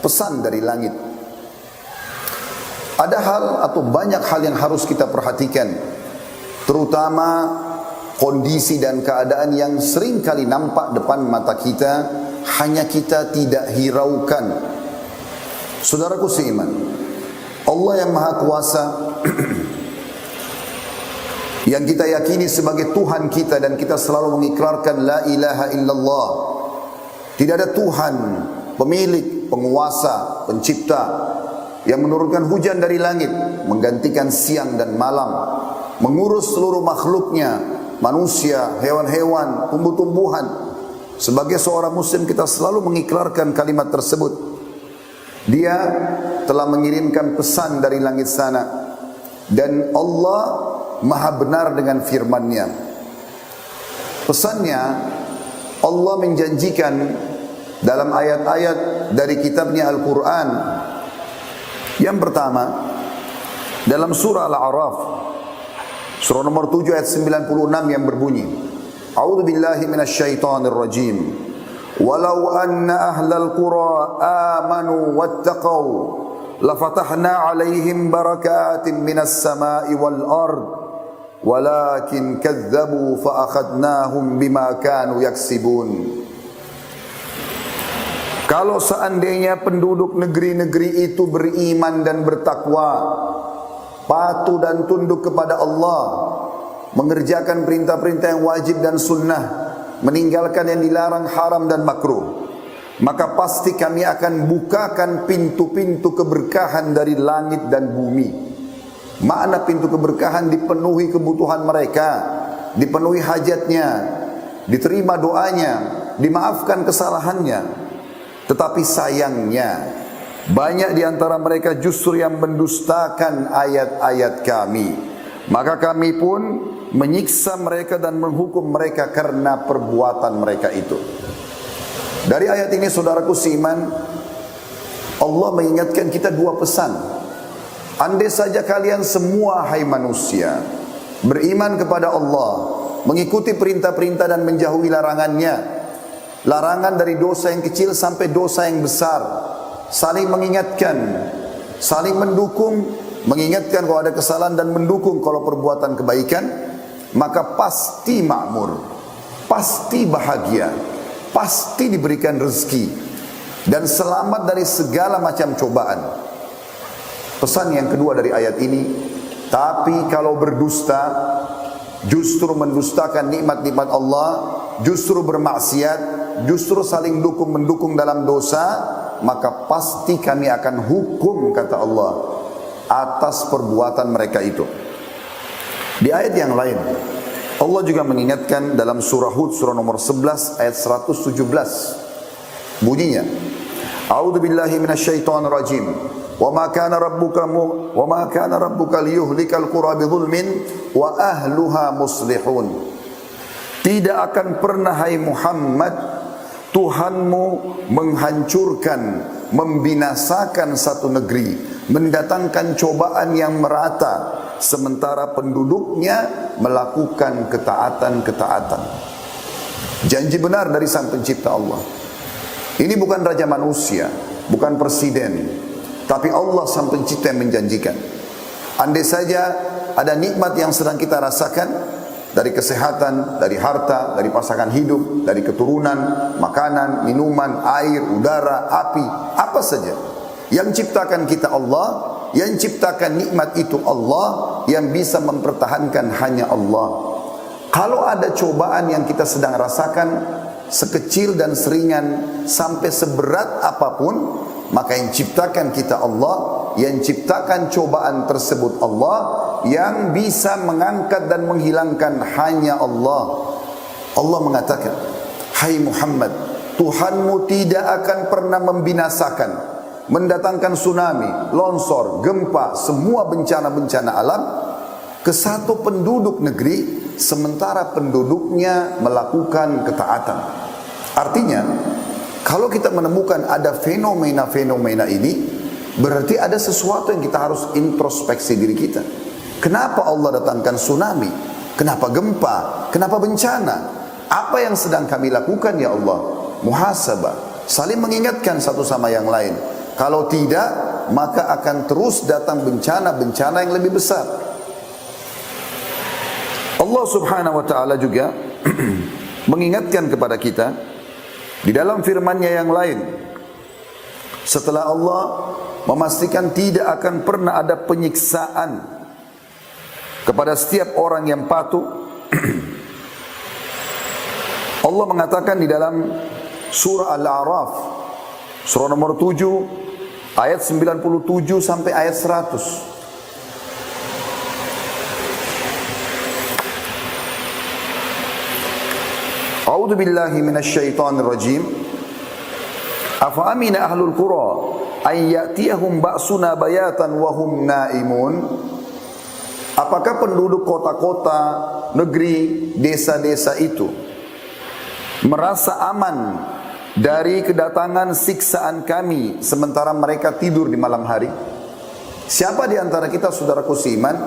pesan dari langit. Ada hal atau banyak hal yang harus kita perhatikan, terutama kondisi dan keadaan yang sering kali nampak depan mata kita, hanya kita tidak hiraukan. Saudaraku seiman, Allah yang Maha Kuasa yang kita yakini sebagai Tuhan kita, dan kita selalu mengikrarkan la ilaha illallah. Tidak ada Tuhan, pemilik, penguasa, pencipta, yang menurunkan hujan dari langit, menggantikan siang dan malam, mengurus seluruh makhluknya, manusia, hewan-hewan, tumbuh-tumbuhan. Sebagai seorang muslim kita selalu mengikrarkan kalimat tersebut. Dia telah mengirimkan pesan dari langit sana, dan Allah Maha benar dengan firman-Nya. Pesannya, Allah menjanjikan dalam ayat-ayat dari kitabnya Al-Quran. Yang pertama, dalam surah Al-A'raf, surah nomor 7 ayat 96 yang berbunyi, A'udzu billahi minasyaitonir rajim. Walau anna ahlal qura amanu wattaqau lafatahna 'alaihim barakatin minas sama'i wal ard walakin kadzdzabu fa akhadnahum bima kanu yaksibun. Kalau seandainya penduduk negeri-negeri itu beriman dan bertakwa, patuh dan tunduk kepada Allah, mengerjakan perintah-perintah yang wajib dan sunnah, meninggalkan yang dilarang haram dan makruh, maka pasti kami akan bukakan pintu-pintu keberkahan dari langit dan bumi. Makna pintu keberkahan, dipenuhi kebutuhan mereka, dipenuhi hajatnya, diterima doanya, dimaafkan kesalahannya. Tetapi sayangnya, banyak di antara mereka justru yang mendustakan ayat-ayat kami. Maka kami pun menyiksa mereka dan menghukum mereka karena perbuatan mereka itu. Dari ayat ini, saudaraku seiman, Allah mengingatkan kita dua pesan. Andai saja kalian semua, hai manusia, beriman kepada Allah, mengikuti perintah-perintah dan menjauhi larangannya, larangan dari dosa yang kecil sampai dosa yang besar, saling mengingatkan, saling mendukung, mengingatkan kalau ada kesalahan dan mendukung kalau perbuatan kebaikan, maka pasti makmur, pasti bahagia, pasti diberikan rezeki dan selamat dari segala macam cobaan. Pesan yang kedua dari ayat ini, tapi kalau berdusta, justru mendustakan nikmat-nikmat Allah, justru bermaksiat, justru saling mendukung dalam dosa, maka pasti kami akan hukum, kata Allah, atas perbuatan mereka itu. Di ayat yang lain, Allah juga mengingatkan dalam surah Hud, surah nomor 11 ayat 117. Bunyinya, A'udzu billahi minasyaitonir rajim. Wa ma kana rabbuka liyuhlikal qura bidzulmin wa ahluha muslihun. Tidak akan pernah, hai Muhammad, Tuhanmu menghancurkan, membinasakan satu negeri, mendatangkan cobaan yang merata, sementara penduduknya melakukan ketaatan-ketaatan. Janji benar dari Sang Pencipta Allah. Ini bukan raja manusia, bukan presiden, tapi Allah Sang Pencipta yang menjanjikan. Andai saja ada nikmat yang sedang kita rasakan, dari kesehatan, dari harta, dari pasangan hidup, dari keturunan, makanan, minuman, air, udara, api, apa saja yang ciptakan kita Allah, yang ciptakan nikmat itu Allah, yang bisa mempertahankan hanya Allah. Kalau ada cobaan yang kita sedang rasakan, sekecil dan seringan sampai seberat apapun, maka yang ciptakan kita Allah, yang ciptakan cobaan tersebut Allah, yang bisa mengangkat dan menghilangkan hanya Allah. Allah mengatakan, hai Muhammad, Tuhanmu tidak akan pernah membinasakan, mendatangkan tsunami, longsor, gempa, semua bencana-bencana alam ke satu penduduk negeri, sementara penduduknya melakukan ketaatan. Artinya, kalau kita menemukan ada fenomena-fenomena ini, berarti ada sesuatu yang kita harus introspeksi diri kita. Kenapa Allah datangkan tsunami? Kenapa gempa? Kenapa bencana? Apa yang sedang kami lakukan ya Allah? Muhasabah, saling mengingatkan satu sama yang lain. Kalau tidak, maka akan terus datang bencana-bencana yang lebih besar. Allah Subhanahu wa taala juga mengingatkan kepada kita di dalam firman-Nya yang lain. Setelah Allah memastikan tidak akan pernah ada penyiksaan kepada setiap orang yang patuh, Allah mengatakan di dalam surah Al-A'raf, surah nomor 7, ayat 97 sampai ayat 100. A'udzu billahi minasyaitonir rajim. Afa amina ahlul qura ay ya'tiyahum ba'suna bayatan wa hum naimun. Apakah penduduk kota-kota, negeri, desa-desa itu merasa aman dari kedatangan siksaan kami sementara mereka tidur di malam hari? Siapa di antara kita, saudaraku seiman,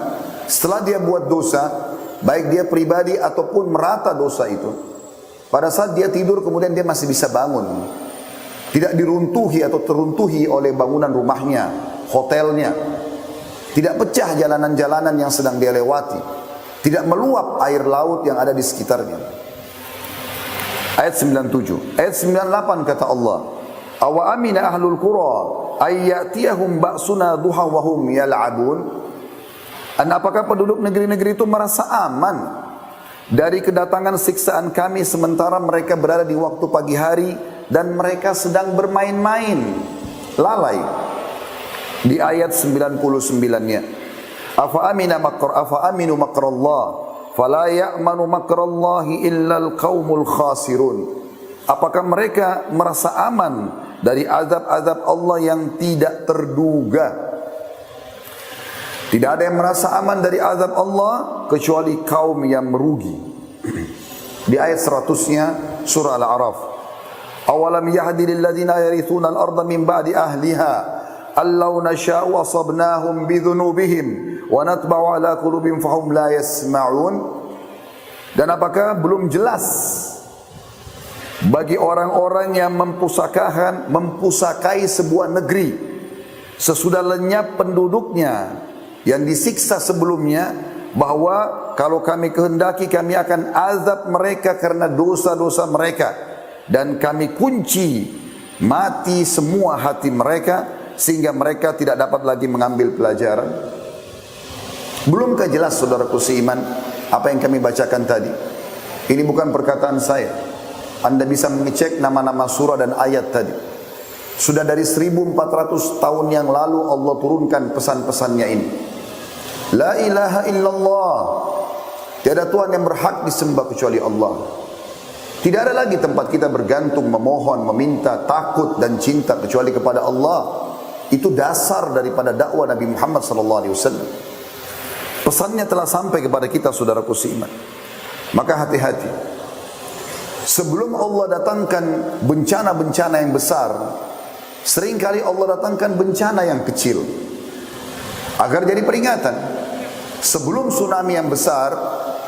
setelah dia buat dosa, baik dia pribadi ataupun merata dosa itu, pada saat dia tidur kemudian dia masih bisa bangun, tidak diruntuhi atau teruntuhi oleh bangunan rumahnya, hotelnya, tidak pecah jalanan-jalanan yang sedang dia lewati, tidak meluap air laut yang ada di sekitarnya. Ayat 97. Ayat 98 kata Allah, awa amina ahlul qura ay ya'tiyahum ba'suna duha wa hum yal'abun. Dan apakah penduduk negeri-negeri itu merasa aman dari kedatangan siksaan kami sementara mereka berada di waktu pagi hari dan mereka sedang bermain-main, lalai? Di ayat 99-nya, afa aminu makrallah fala ya'manu makrallahi illal qaumul khasirun. Apakah mereka merasa aman dari azab-azab Allah yang tidak terduga? Tidak ada yang merasa aman dari azab Allah kecuali kaum yang merugi. Di ayat 100-nya surah Al-A'raf, awalam yahdi lil ladzina yarithuna al-ardha min ba'di ahliha allau nasha'u asabnahum bidhunubihim wa natba'u ala qulubihim fahum la yasma'un. Dan apakah belum jelas bagi orang-orang yang mempusakai sebuah negeri sesudah lenyap penduduknya yang disiksa sebelumnya, bahwa kalau kami kehendaki kami akan azab mereka karena dosa-dosa mereka, dan kami kunci mati semua hati mereka sehingga mereka tidak dapat lagi mengambil pelajaran. Belumkah jelas, saudaraku seiman, apa yang kami bacakan tadi? Ini bukan perkataan saya. Anda bisa mengecek nama-nama surah dan ayat tadi. Sudah dari 1400 tahun yang lalu Allah turunkan pesan-pesannya ini. La ilaha illallah, tiada Tuhan yang berhak disembah kecuali Allah. Tidak ada lagi tempat kita bergantung, memohon, meminta, takut dan cinta kecuali kepada Allah. Itu dasar daripada dakwah Nabi Muhammad SAW. Pesannya telah sampai kepada kita, saudaraku seiman. Maka hati-hati. Sebelum Allah datangkan bencana-bencana yang besar, seringkali Allah datangkan bencana yang kecil agar jadi peringatan. Sebelum tsunami yang besar,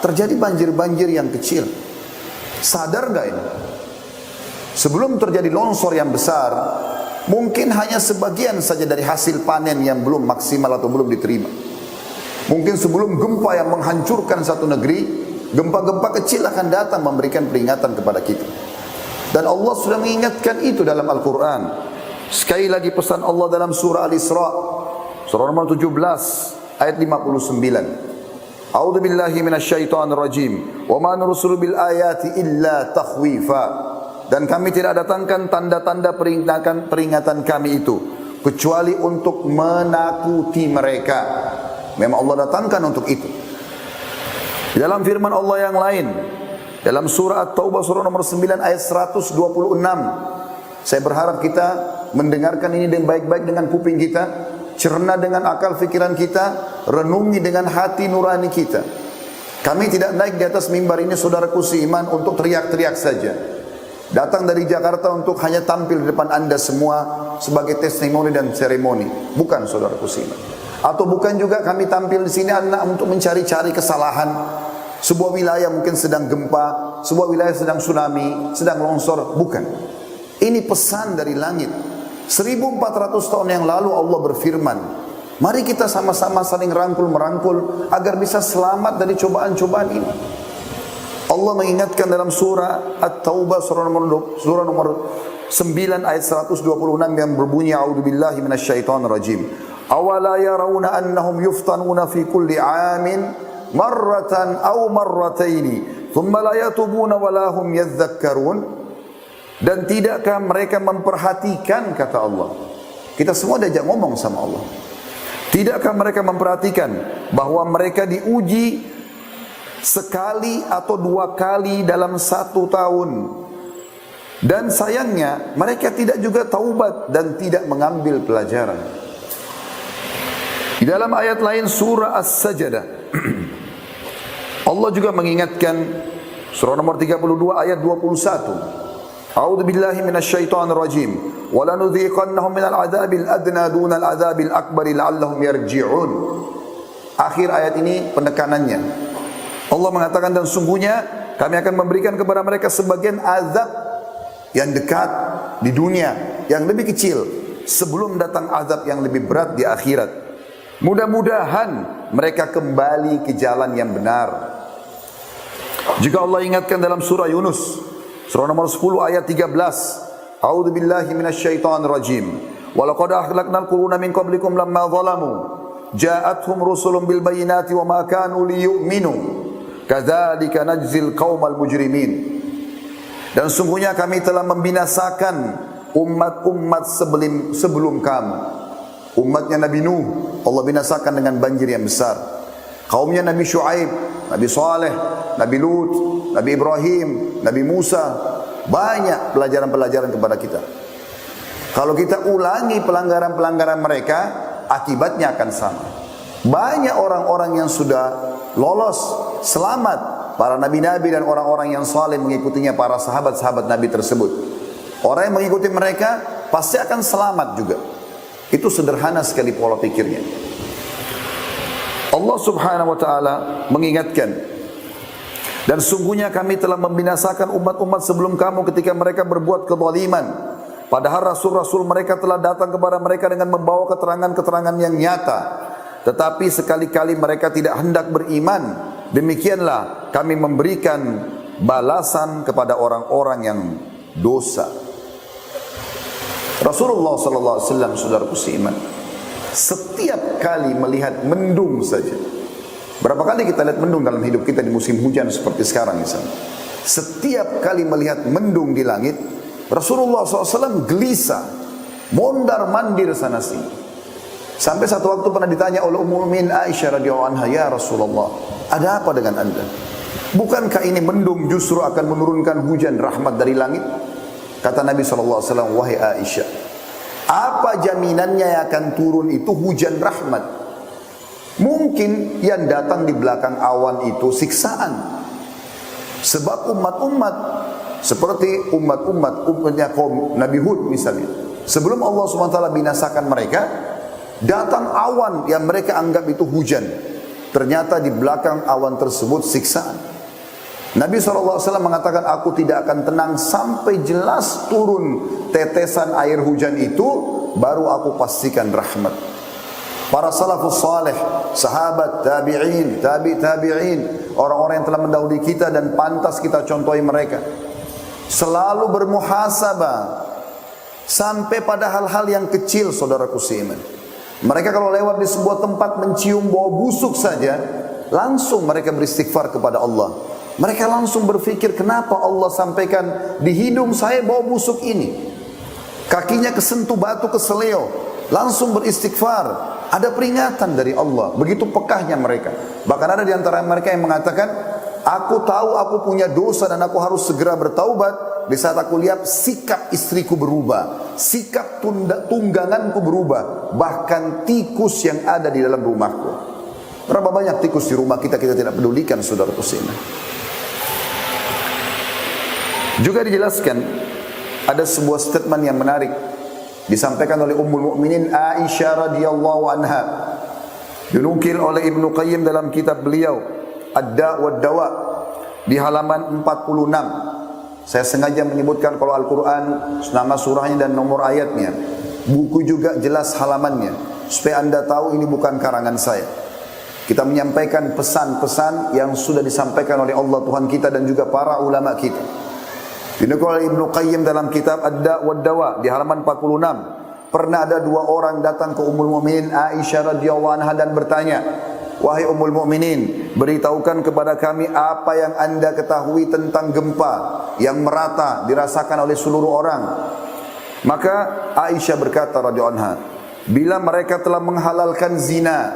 terjadi banjir-banjir yang kecil. Sadar gak ini? Sebelum terjadi longsor yang besar, mungkin hanya sebagian saja dari hasil panen yang belum maksimal atau belum diterima. Mungkin sebelum gempa yang menghancurkan satu negeri, gempa-gempa kecil akan datang memberikan peringatan kepada kita. Dan Allah sudah mengingatkan itu dalam Al-Quran. Sekali lagi pesan Allah dalam surah Al-Isra, surah nomor 17, ayat 59. A'udzu billahi minasyaitonir rajim. Wa ma nursilu bil ayati illa takhwifa. Dan kami tidak datangkan tanda-tanda peringatan kami itu kecuali untuk menakuti mereka. Memang Allah datangkan untuk itu. Dalam firman Allah yang lain, dalam surah At-Taubah surah nomor 9 ayat 126. Saya berharap kita mendengarkan ini dengan baik-baik dengan kuping kita, cerna dengan akal fikiran kita, renungi dengan hati nurani kita. Kami tidak naik di atas mimbar ini, saudaraku seiman, untuk teriak-teriak saja. Datang dari Jakarta untuk hanya tampil di depan Anda semua sebagai testimoni dan seremoni. Bukan, saudaraku seiman. Atau bukan juga kami tampil di sini anak untuk mencari-cari kesalahan. Sebuah wilayah mungkin sedang gempa, sebuah wilayah sedang tsunami, sedang longsor. Bukan. Ini pesan dari langit. 1400 tahun yang lalu Allah berfirman, mari kita sama-sama saling rangkul-merangkul agar bisa selamat dari cobaan-cobaan ini. Allah mengingatkan dalam surah At-Taubah surah nomor 9 ayat 126 yang berbunyi, a'udzubillahi minasyaitonir rajim. Awala yarawna annahum yuftanuna fi kulli 'amin marratan aw marrataini thumma la yatubuna wa la hum yadhakkarun. Dan tidakkah mereka memperhatikan, kata Allah. Kita semua diajak ngomong sama Allah. Tidakkah mereka memperhatikan bahwa mereka diuji sekali atau dua kali dalam satu tahun, dan sayangnya mereka tidak juga taubat dan tidak mengambil pelajaran. Di dalam ayat lain surah As-Sajdah Allah juga mengingatkan, surah nomor 32 ayat 21, a'udzu billahi minasyaitonir rajim wa lanudhiqannahum minal adzabil adna dunal adzabil akbari la'allahum yarji'un. Akhir ayat ini penekanannya, Allah mengatakan, dan sungguhnya kami akan memberikan kepada mereka sebagian azab yang dekat di dunia, yang lebih kecil, sebelum datang azab yang lebih berat di akhirat. Mudah-mudahan mereka kembali ke jalan yang benar. Jika Allah ingatkan dalam surah Yunus, surah nomor 10 ayat 13, a'udzu billahi minasyaitonir rajim. Wa laqad ahlaknal quruna min qablikum lamma zalamu ja'atuhum rusulun bil bayyinati wa ma kanu liyu'minu kadzalika najzil qaumal mujrimin. Dan sungguhnya kami telah membinasakan umat-umat sebelum kamu. Umatnya Nabi Nuh Allah binasakan dengan banjir yang besar. Kaumnya Nabi Shu'aib, Nabi Saleh, Nabi Lut, Nabi Ibrahim, Nabi Musa. Banyak pelajaran-pelajaran kepada kita. Kalau kita ulangi pelanggaran-pelanggaran mereka, akibatnya akan sama. Banyak orang-orang yang sudah lolos, selamat, para nabi-nabi dan orang-orang yang saleh mengikutinya, para sahabat-sahabat Nabi tersebut. Orang yang mengikuti mereka pasti akan selamat juga. Itu sederhana sekali pola pikirnya. Allah Subhanahu wa taala mengingatkan, dan sungguhnya kami telah membinasakan umat-umat sebelum kamu ketika mereka berbuat kezaliman. Padahal rasul-rasul mereka telah datang kepada mereka dengan membawa keterangan-keterangan yang nyata. Tetapi sekali-kali mereka tidak hendak beriman. Demikianlah kami memberikan balasan kepada orang-orang yang dosa. Rasulullah sallallahu alaihi wasallam, saudaraku seiman, setiap kali melihat mendung saja. Berapa kali kita lihat mendung dalam hidup kita di musim hujan seperti sekarang misalnya. Setiap kali melihat mendung di langit, Rasulullah SAW gelisah, mondar-mandir sana sini. Sampai satu waktu pernah ditanya oleh Ummul Mukminin Aisyah radhiyallahu anha, ya Rasulullah, ada apa dengan anda? Bukankah ini mendung justru akan menurunkan hujan rahmat dari langit? Kata Nabi SAW, wahai Aisyah, apa jaminannya yang akan turun itu hujan rahmat? Mungkin yang datang di belakang awan itu siksaan. Sebab umat-umat seperti umatnya kaum Nabi Hud misalnya, sebelum Allah SWT binasakan mereka, datang awan yang mereka anggap itu hujan. Ternyata di belakang awan tersebut siksaan. Nabi SAW mengatakan, aku tidak akan tenang sampai jelas turun tetesan air hujan itu, baru aku pastikan rahmat. Para salafus saleh, sahabat, tabi'in, tabi'in, orang-orang yang telah mendahului kita dan pantas kita contohi mereka, selalu bermuhasabah sampai pada hal-hal yang kecil, saudaraku seiman. Mereka kalau lewat di sebuah tempat mencium bau busuk saja, langsung mereka beristighfar kepada Allah. Mereka langsung berpikir, kenapa Allah sampaikan di hidung saya bau busuk ini? Kakinya kesentuh batu keseleo, langsung beristighfar. Ada peringatan dari Allah. Begitu pekahnya mereka. Bahkan ada di antara mereka yang mengatakan, aku tahu aku punya dosa dan aku harus segera bertaubat di saat aku lihat sikap istriku berubah, sikap tungganganku berubah, bahkan tikus yang ada di dalam rumahku. Berapa banyak tikus di rumah kita tidak pedulikan, saudaraku sekalian. Juga dijelaskan ada sebuah statement yang menarik disampaikan oleh Ummul Mukminin Aisyah radhiyallahu anha, dinukil oleh Ibnu Qayyim dalam kitab beliau Ad-Da' wa Dawa di halaman 46. Saya sengaja menyebutkan kalau Al-Quran nama surahnya dan nomor ayatnya. buku juga jelas halamannya, supaya anda tahu ini bukan karangan saya. Kita menyampaikan pesan-pesan yang sudah disampaikan oleh Allah Tuhan kita dan juga para ulama kita. Dinukul oleh Ibnu Qayyim dalam kitab Ad-Da' wad-Dawa di halaman 46. Pernah ada dua orang datang ke Ummul Mukminin Aisyah radhiyallahu anha dan bertanya, "Wahai Ummul Mukminin, beritahukan kepada kami apa yang anda ketahui tentang gempa yang merata dirasakan oleh seluruh orang." Maka Aisyah berkata radhiyallahu anha, "Bila mereka telah menghalalkan zina,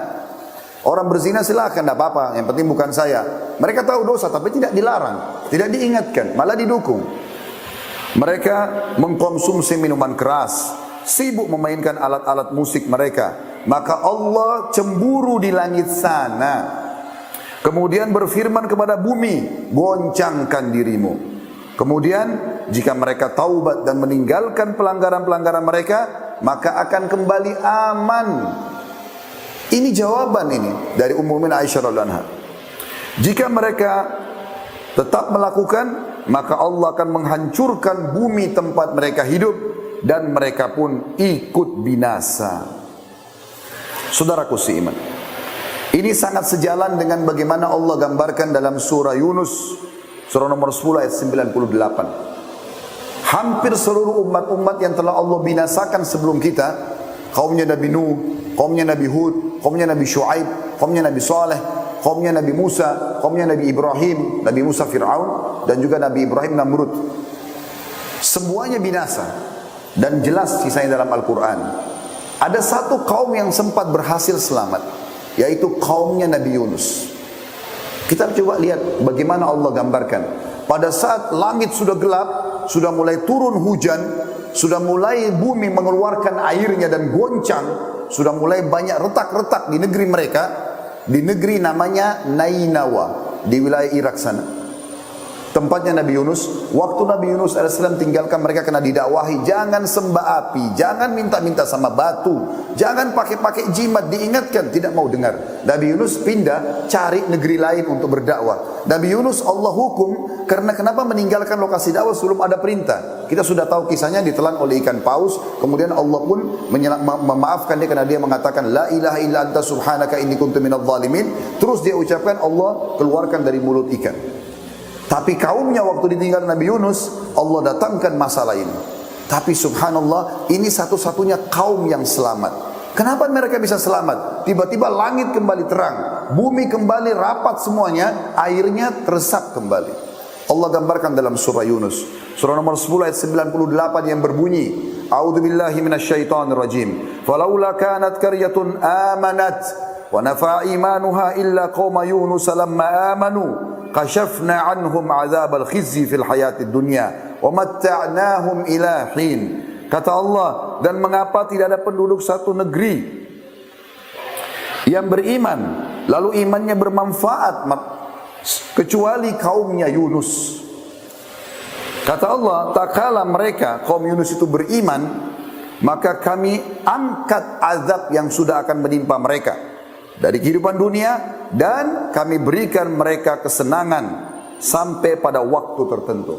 orang berzina silakan, tidak apa-apa, yang penting bukan saya." Mereka tahu dosa tapi tidak dilarang, tidak diingatkan, malah didukung. Mereka mengkonsumsi minuman keras, sibuk memainkan alat-alat musik mereka, maka Allah cemburu di langit sana. Kemudian berfirman kepada bumi, "Goncangkan dirimu." Kemudian jika mereka taubat dan meninggalkan pelanggaran-pelanggaran mereka, maka akan kembali aman. Ini jawaban ini dari Ummul Mukminin Aisyah radhiyallahu anha. Jika mereka tetap melakukan, maka Allah akan menghancurkan bumi tempat mereka hidup dan mereka pun ikut binasa. Saudaraku seiman, ini sangat sejalan dengan bagaimana Allah gambarkan dalam surah Yunus, surah nomor 10 ayat 98. Hampir seluruh umat-umat yang telah Allah binasakan sebelum kita, kaumnya Nabi Nuh, kaumnya Nabi Hud, kaumnya Nabi Shu'aib, kaumnya Nabi Saleh, kaumnya Nabi Musa, kaumnya Nabi Ibrahim, Nabi Musa Fir'aun, dan juga Nabi Ibrahim Namrud. Semuanya binasa. Dan jelas kisahnya dalam Al-Quran. Ada satu kaum yang sempat berhasil selamat, yaitu kaumnya Nabi Yunus. Kita coba lihat bagaimana Allah gambarkan. Pada saat langit sudah gelap, sudah mulai turun hujan, sudah mulai bumi mengeluarkan airnya dan goncang, sudah mulai banyak retak-retak di negeri mereka, di negeri namanya Nainawa, di wilayah Irak sana. Tempatnya Nabi Yunus. Waktu Nabi Yunus AS tinggalkan mereka kena didakwahi, jangan sembah api, jangan minta-minta sama batu, jangan pakai-pakai jimat, diingatkan, tidak mau dengar. Nabi Yunus pindah cari negeri lain untuk berdakwah. Nabi Yunus Allah hukum karena kenapa meninggalkan lokasi dakwah sebelum ada perintah. Kita sudah tahu kisahnya, ditelan oleh ikan paus, kemudian Allah pun memaafkan dia karena dia mengatakan la ilaha illa anta subhanaka inni kuntu minadh dhalimin. Terus dia ucapkan, Allah keluarkan dari mulut ikan. Tapi kaumnya waktu ditinggal Nabi Yunus, Allah datangkan masalah ini. Tapi subhanallah, ini satu-satunya kaum yang selamat. Kenapa mereka bisa selamat? Tiba-tiba langit kembali terang, bumi kembali rapat semuanya, airnya teresap kembali. Allah gambarkan dalam surah Yunus, surah nomor 10 ayat 98 yang berbunyi, A'udzubillahi minasyaitonirrajim. Falaula kanat qaryatun amanat wa nafa'a imanuha illa qauma Yunus lamma amanu kashafna anhum azabal khizyi fil hayatid dunya wa matta'nahum ila hin. Kata Allah, dan mengapa tidak ada penduduk satu negeri yang beriman lalu imannya bermanfaat kecuali kaumnya Yunus. Kata Allah, tak kala mereka kaum Yunus itu beriman, maka kami angkat azab yang sudah akan menimpa mereka dari kehidupan dunia, dan kami berikan mereka kesenangan sampai pada waktu tertentu.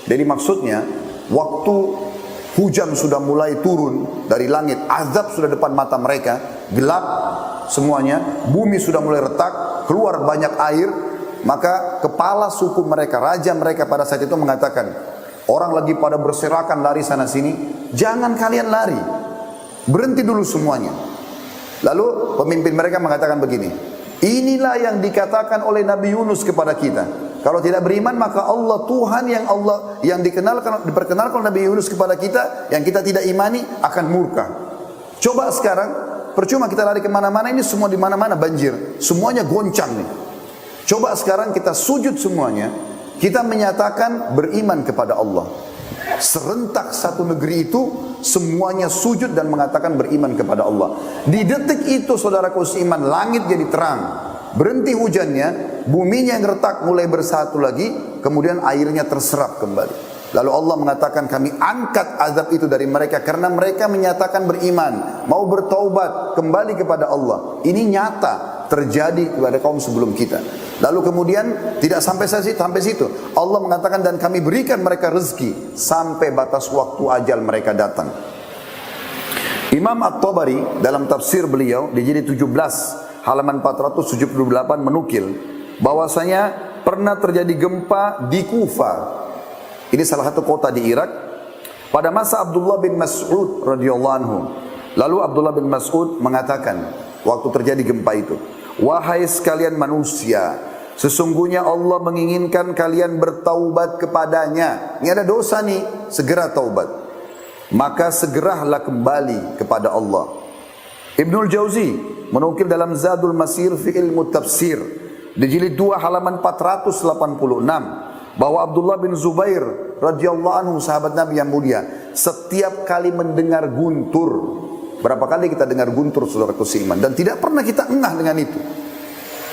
Jadi maksudnya, waktu hujan sudah mulai turun dari langit, azab sudah depan mata mereka, gelap semuanya, bumi sudah mulai retak, keluar banyak air, maka kepala suku mereka, raja mereka pada saat itu mengatakan, orang lagi pada berserakan lari sana sini, jangan kalian lari, berhenti dulu semuanya. Lalu pemimpin mereka mengatakan begini, inilah yang dikatakan oleh Nabi Yunus kepada kita. Kalau tidak beriman, maka Allah Tuhan yang diperkenalkan Nabi Yunus kepada kita, yang kita tidak imani, akan murka. Coba sekarang, percuma kita lari kemana-mana, ini semua di mana-mana banjir, semuanya goncang nih. Coba sekarang kita sujud semuanya, kita menyatakan beriman kepada Allah. Serentak satu negeri itu semuanya sujud dan mengatakan beriman kepada Allah. Di detik itu saudaraku seiman, langit jadi terang, berhenti hujannya, buminya yang retak mulai bersatu lagi, kemudian airnya terserap kembali. Lalu Allah mengatakan, kami angkat azab itu dari mereka karena mereka menyatakan beriman, mau bertaubat, kembali kepada Allah. Ini nyata terjadi kepada kaum sebelum kita. Lalu kemudian tidak sampai situ. Allah mengatakan, dan kami berikan mereka rezeki sampai batas waktu ajal mereka datang. Imam At-Tabari dalam tafsir beliau di jilid 17 halaman 478 menukil bahwasanya pernah terjadi gempa di Kufa. Ini salah satu kota di Irak pada masa Abdullah bin Mas'ud radhiyallahu anhu. Lalu Abdullah bin Mas'ud mengatakan waktu terjadi gempa itu, "Wahai sekalian manusia, sesungguhnya Allah menginginkan kalian bertaubat kepadanya." Ini ada dosa nih, segera taubat. Maka segeralah kembali kepada Allah. Ibnul Jauzi menukil dalam Zadul Masir fi ilmu tafsir di jilid 2 halaman 486 bahwa Abdullah bin Zubair radhiyallahu anhu sahabat Nabi yang mulia setiap kali mendengar guntur, berapa kali kita dengar guntur saudaraku seiman, dan tidak pernah kita engah dengan itu.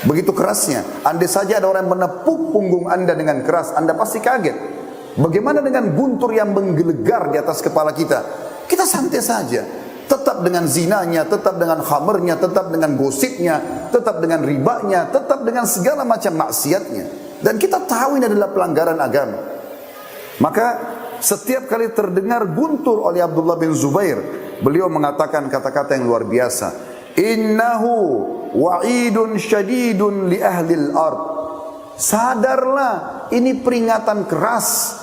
Begitu kerasnya, andai saja ada orang yang menepuk punggung anda dengan keras, anda pasti kaget. Bagaimana dengan guntur yang menggelegar di atas kepala kita? Kita santai saja, tetap dengan zinanya, tetap dengan khamernya, tetap dengan gosipnya, tetap dengan ribanya, tetap dengan segala macam maksiatnya. Dan kita tahu ini adalah pelanggaran agama. Maka setiap kali terdengar guntur oleh Abdullah bin Zubair, beliau mengatakan kata-kata yang luar biasa. Innahu wa'idun syadidun li ahlil ard. Sadarlah, ini peringatan keras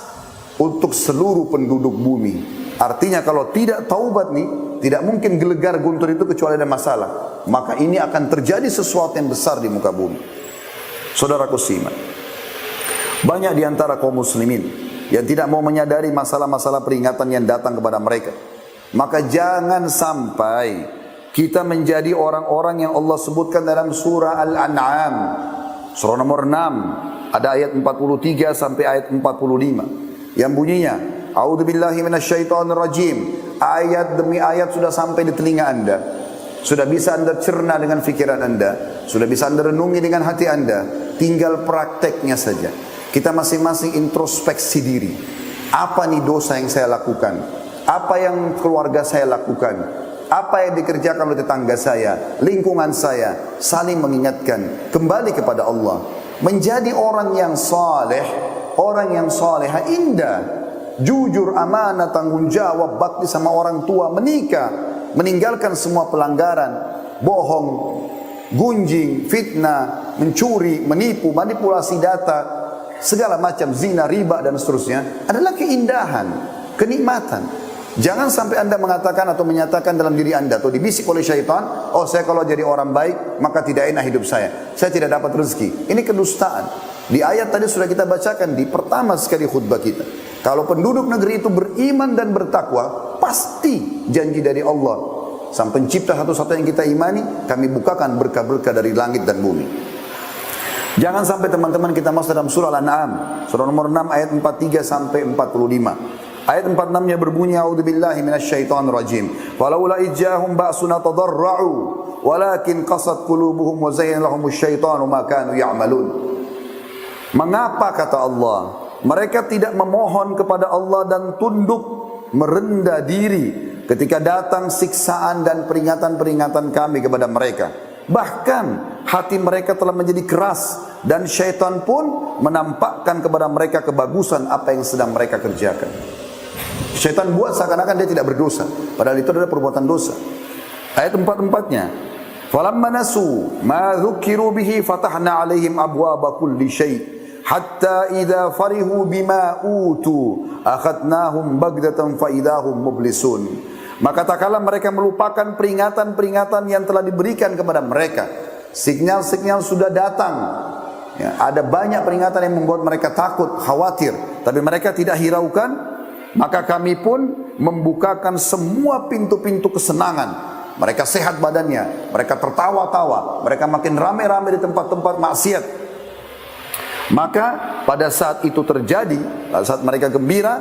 untuk seluruh penduduk bumi. Artinya kalau tidak taubat nih, tidak mungkin gelegar guntur itu kecuali ada masalah. Maka ini akan terjadi sesuatu yang besar di muka bumi. Saudaraku simak, banyak di antara kaum muslimin yang tidak mau menyadari masalah-masalah peringatan yang datang kepada mereka. Maka jangan sampai kita menjadi orang-orang yang Allah sebutkan dalam surah Al-An'am, surah nomor 6, ada ayat 43 sampai ayat 45, yang bunyinya, A'udzubillahi minasyaitonirrajim. Ayat demi ayat sudah sampai di telinga anda, sudah bisa anda cerna dengan fikiran anda, sudah bisa anda renungi dengan hati anda. Tinggal prakteknya saja. Kita masing-masing introspeksi diri. Apa nih dosa yang saya lakukan? Apa yang keluarga saya lakukan? Apa yang dikerjakan oleh tetangga saya, lingkungan saya? Saling mengingatkan, kembali kepada Allah. Menjadi orang yang saleh, orang yang saleha indah, jujur, amanah, tanggung jawab, bakti sama orang tua, menikah, meninggalkan semua pelanggaran, bohong, gunjing, fitnah, mencuri, menipu, manipulasi data, segala macam zina, riba dan seterusnya adalah keindahan, kenikmatan. Jangan sampai anda mengatakan atau menyatakan dalam diri anda atau dibisik oleh syaitan, oh saya kalau jadi orang baik maka tidak enak hidup saya tidak dapat rezeki. Ini kedustaan. Di ayat tadi sudah kita bacakan di pertama sekali khutbah kita. Kalau penduduk negeri itu beriman dan bertakwa, pasti janji dari Allah, Sang Pencipta satu-satu yang kita imani, kami bukakan berkah-berkah dari langit dan bumi. Jangan sampai teman-teman kita masuk dalam surah Al-An'am, surah nomor 6 ayat 43 sampai 45. Ayat 46-nya berbunyi, A'udzubillahi minasyaitonirrajim. Walaula ijjahum ba'suna tadarra'u walakin qasat qulubuhum wa zayyana lahumus syaitanu ma kanu ya'malun. Mengapa, kata Allah, mereka tidak memohon kepada Allah dan tunduk merendah diri ketika datang siksaan dan peringatan-peringatan kami kepada mereka. Bahkan hati mereka telah menjadi keras dan syaitan pun menampakkan kepada mereka kebagusan apa yang sedang mereka kerjakan. Syaitan buat seakan-akan dia tidak berdosa, padahal itu adalah perbuatan dosa. Ayat 44-nya, falamma nasu ma dzukiru bihi fatahna alaihim abwaaba kulli syai' hatta idza farihu bima utu akhadnahum bagdatan fa idahum mublisun. Maka tak kala mereka melupakan peringatan-peringatan yang telah diberikan kepada mereka, sinyal-sinyal sudah datang. Ya, ada banyak peringatan yang membuat mereka takut, khawatir, tapi mereka tidak hiraukan. Maka kami pun membukakan semua pintu-pintu kesenangan. Mereka sehat badannya, mereka tertawa-tawa, mereka makin ramai-ramai di tempat-tempat maksiat. Maka pada saat itu terjadi, pada saat mereka gembira,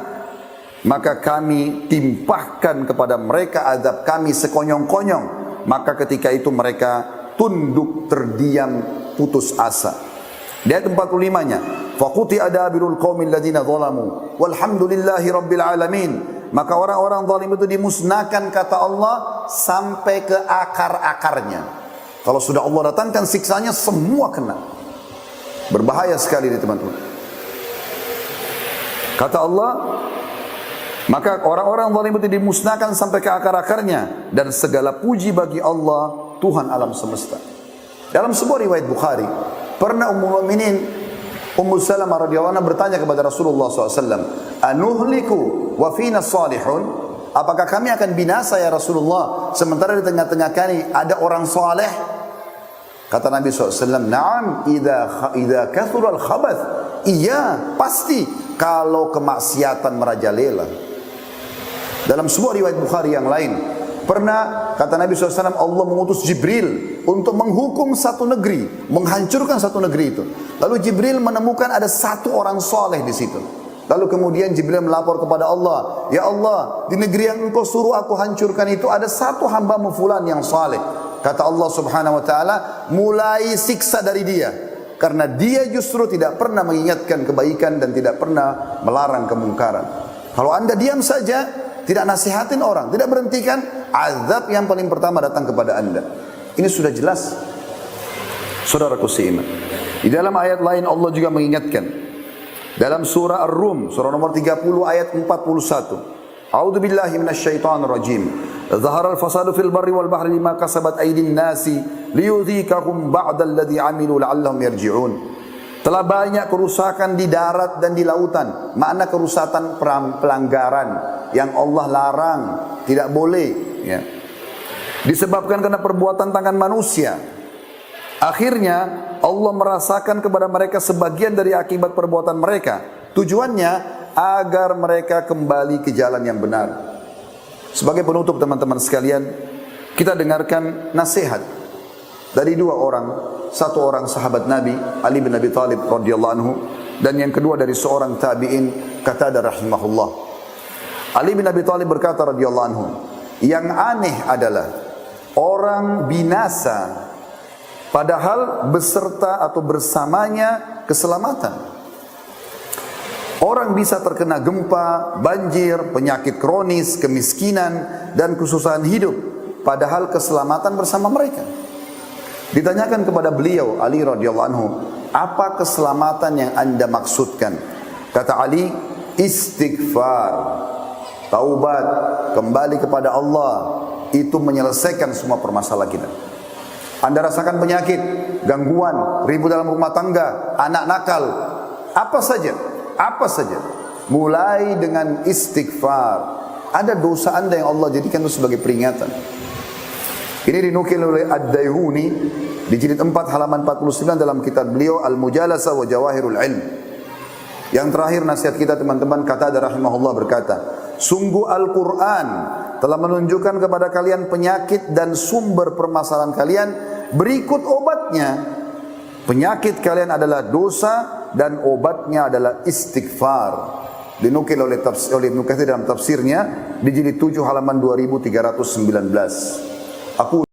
maka kami timpahkan kepada mereka azab kami sekonyong-konyong. Maka ketika itu mereka tunduk, terdiam, putus asa. Di ayat 45-nya, faquti adabirul qaumil ladzina zalamu walhamdulillahi rabbil alamin. Maka orang-orang zalim itu dimusnahkan, kata Allah, sampai ke akar-akarnya. Kalau sudah Allah datangkan siksanya, semua kena. Berbahaya sekali ini teman-teman. Kata Allah, Maka orang-orang zalim itu dimusnahkan sampai ke akar-akarnya, dan segala puji bagi Allah, Tuhan alam semesta. Dalam sebuah riwayat Bukhari, pernah Ummul Mukminin Ummu Salamah radhiyallahu anha bertanya kepada Rasulullah SAW, "Anuhliku wa fina salihun?" Apakah kami akan binasa ya Rasulullah, sementara di tengah-tengah kami ada orang saleh? Kata Nabi SAW, "Na'am, idza kathura al-khabath." Iya, pasti kalau kemaksiatan merajalela. Dalam sebuah riwayat Bukhari yang lain, pernah kata Nabi SAW, Allah mengutus Jibril untuk menghukum satu negeri, menghancurkan satu negeri itu. Lalu Jibril menemukan ada satu orang soleh di situ. Lalu kemudian Jibril melapor kepada Allah, "Ya Allah, di negeri yang engkau suruh aku hancurkan itu ada satu hamba-Mu fulan yang saleh." Kata Allah Subhanahu wa taala, "Mulai siksa dari dia, karena dia justru tidak pernah mengingatkan kebaikan dan tidak pernah melarang kemungkaran." Kalau Anda diam saja, tidak nasihatin orang, tidak berhentikan, azab yang paling pertama datang kepada Anda. Ini sudah jelas. Saudaraku seiman, di dalam ayat lain Allah juga mengingatkan. Dalam surah Ar-Rum, surah nomor 30 ayat 41. A'udzu billahi minasyaitonir rajim. Zahara al-fasadu fil barri wal bahri bima kasabat aydin nasi liyudhikahum ba'da alladhi 'amilu la'allahum yarji'un. Telah banyak kerusakan di darat dan di lautan. Makna kerusakan pelanggaran yang Allah larang, tidak boleh, ya. Disebabkan karena perbuatan tangan manusia. Akhirnya Allah merasakan kepada mereka sebagian dari akibat perbuatan mereka. Tujuannya agar mereka kembali ke jalan yang benar. Sebagai penutup teman-teman sekalian, kita dengarkan nasihat dari dua orang. Satu orang sahabat Nabi, Ali bin Abi Thalib radhiyallahu anhu, dan yang kedua dari seorang tabi'in, Qatadah rahimahullah. Ali bin Abi Thalib berkata radhiyallahu anhu, yang aneh adalah orang binasa padahal beserta atau bersamanya keselamatan. Orang bisa terkena gempa, banjir, penyakit kronis, kemiskinan, dan kesusahan hidup, padahal keselamatan bersama mereka. Ditanyakan kepada beliau, Ali radhiyallahu anhu, apa keselamatan yang Anda maksudkan? Kata Ali, istighfar, taubat, kembali kepada Allah, itu menyelesaikan semua permasalahan kita. Anda rasakan penyakit, gangguan, ribut dalam rumah tangga, anak nakal, apa saja, mulai dengan istighfar. Ada dosa Anda yang Allah jadikan itu sebagai peringatan. Ini dinukil oleh Ad-Dayhuni di jilid 4 halaman 49 dalam kitab beliau Al-Mujalasah wa Jawahirul Ilm. Yang terakhir nasihat kita teman-teman, Qatadah rahimahullah berkata, sungguh Al-Quran telah menunjukkan kepada kalian penyakit dan sumber permasalahan kalian, berikut obatnya. Penyakit kalian adalah dosa dan obatnya adalah istighfar. Dinukil oleh Ibnu Katsir dalam tafsirnya di jilid 7 halaman 2319. Aku